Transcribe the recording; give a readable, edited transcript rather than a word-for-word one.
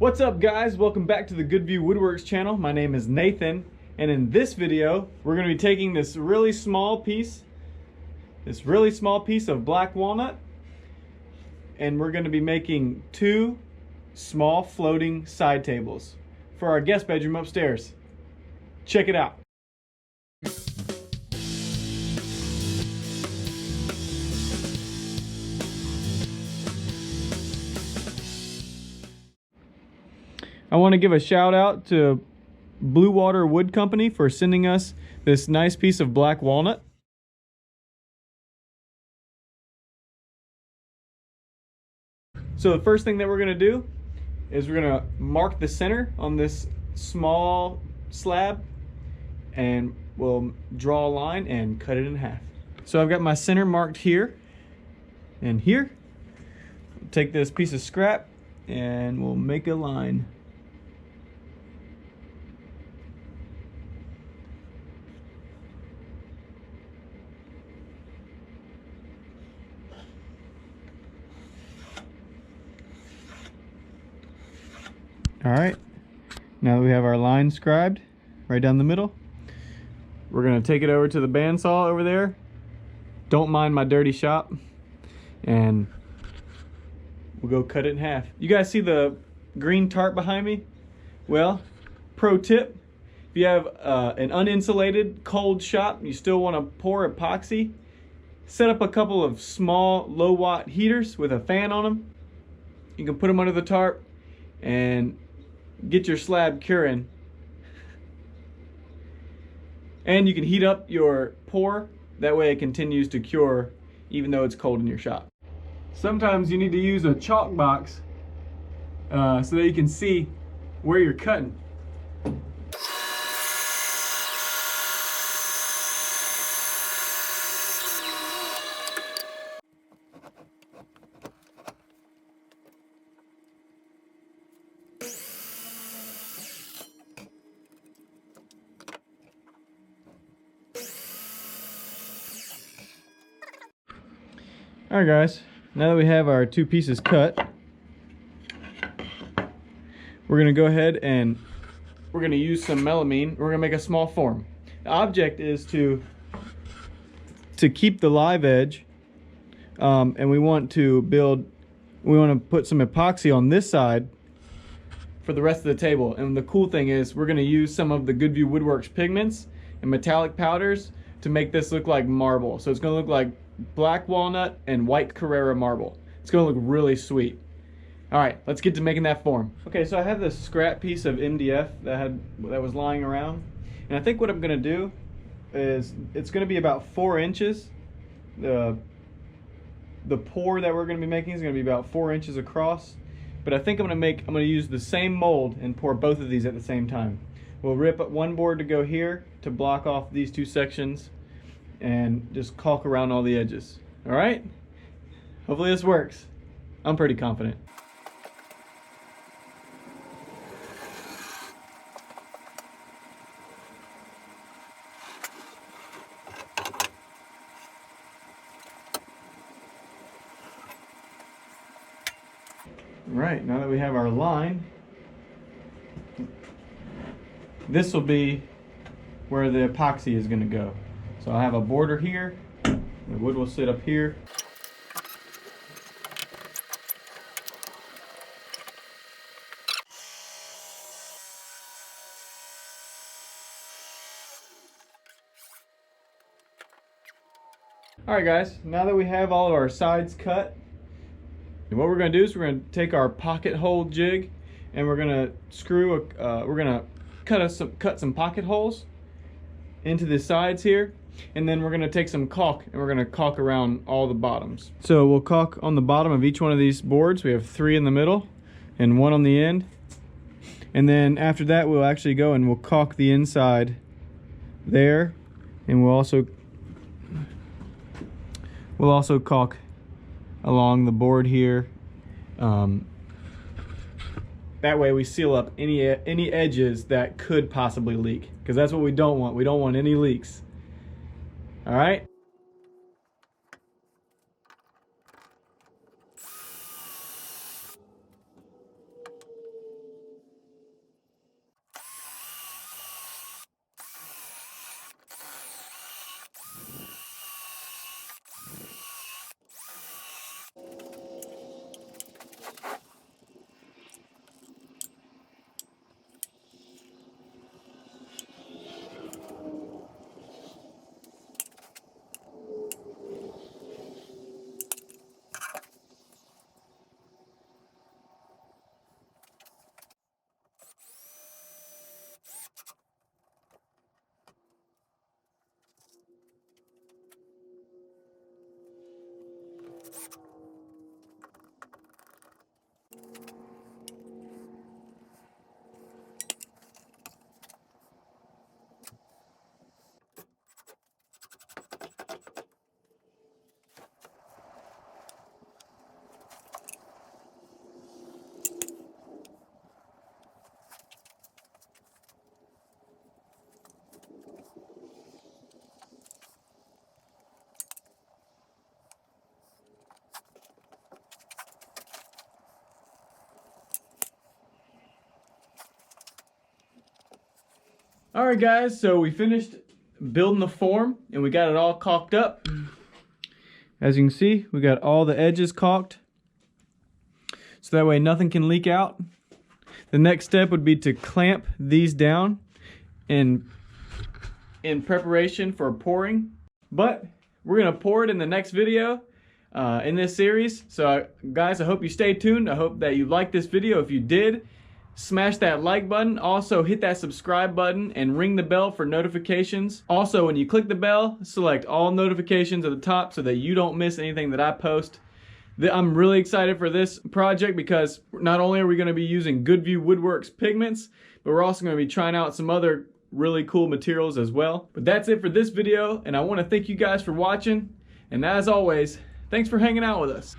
What's up, guys? Welcome back to the Good View Woodworks channel. My name is Nathan, and in this video we're going to be taking this really small piece of black walnut, and we're going to be making two small floating side tables for our guest bedroom upstairs. Check it out. I want to give a shout out to Blue Water Wood Company for sending us this nice piece of black walnut. So the first thing that we're going to do is we're going to mark the center on this small slab, and we'll draw a line and cut it in half. So I've got my center marked here and here. Take this piece of scrap and we'll make a line. All right, now that we have our line scribed right down the middle, we're gonna take it over to the bandsaw over there. Don't mind my dirty shop, and we'll go cut it in half. You guys see the green tarp behind me? Well, pro tip, if you have an uninsulated cold shop, you still wanna pour epoxy, set up a couple of small low watt heaters with a fan on them. You can put them under the tarp and get your slab curing. And you can heat up your pour, that way it continues to cure even though it's cold in your shop. Sometimes you need to use a chalk box so that you can see where you're cutting. Alright guys, now that we have our two pieces cut, we're going to go ahead and we're going to use some melamine. We're going to make a small form. The object is to keep the live edge, and we want to put some epoxy on this side for the rest of the table. And the cool thing is we're going to use some of the Good View Woodworks pigments and metallic powders to make this look like marble. So it's going to look like black walnut and white Carrara marble. It's going to look really sweet. Alright, let's get to making that form. Okay, so I have this scrap piece of MDF that was lying around, and I think what I'm going to do is it's going to be about 4 inches. The pour that we're going to be making is going to be about 4 inches across, but I think I'm going to use the same mold and pour both of these at the same time. We'll rip up one board to go here to block off these two sections, and just caulk around all the edges. All right? Hopefully this works. I'm pretty confident. All right, now that we have our line, this will be where the epoxy is going to go. So I have a border here, the wood will sit up here. Alright guys, now that we have all of our sides cut, what we're going to do is we're going to take our pocket hole jig and we're going to cut some pocket holes into the sides here. And then we're going to take some caulk and we're going to caulk around all the bottoms. So we'll caulk on the bottom of each one of these boards. We have 3 in the middle and 1 on the end. And then after that we'll actually go and we'll caulk the inside there, and we'll also caulk along the board here. That way we seal up any edges that could possibly leak, because that's what we don't want. We don't want any leaks. All right. All right, guys, so we finished building the form and we got it all caulked up. As you can see, we got all the edges caulked, so that way nothing can leak out. The next step would be to clamp these down in preparation for pouring. But we're gonna pour it in the next video in this series. So guys, I hope you stay tuned. I hope that you liked this video. If you did, smash that like button. Also hit that subscribe button and ring the bell for notifications. Also, when you click the bell, select all notifications at the top so that you don't miss anything that I post. I'm really excited for this project because not only are we going to be using Goodview Woodworks pigments, but we're also going to be trying out some other really cool materials as well. But that's it for this video, and I want to thank you guys for watching. And as always, thanks for hanging out with us.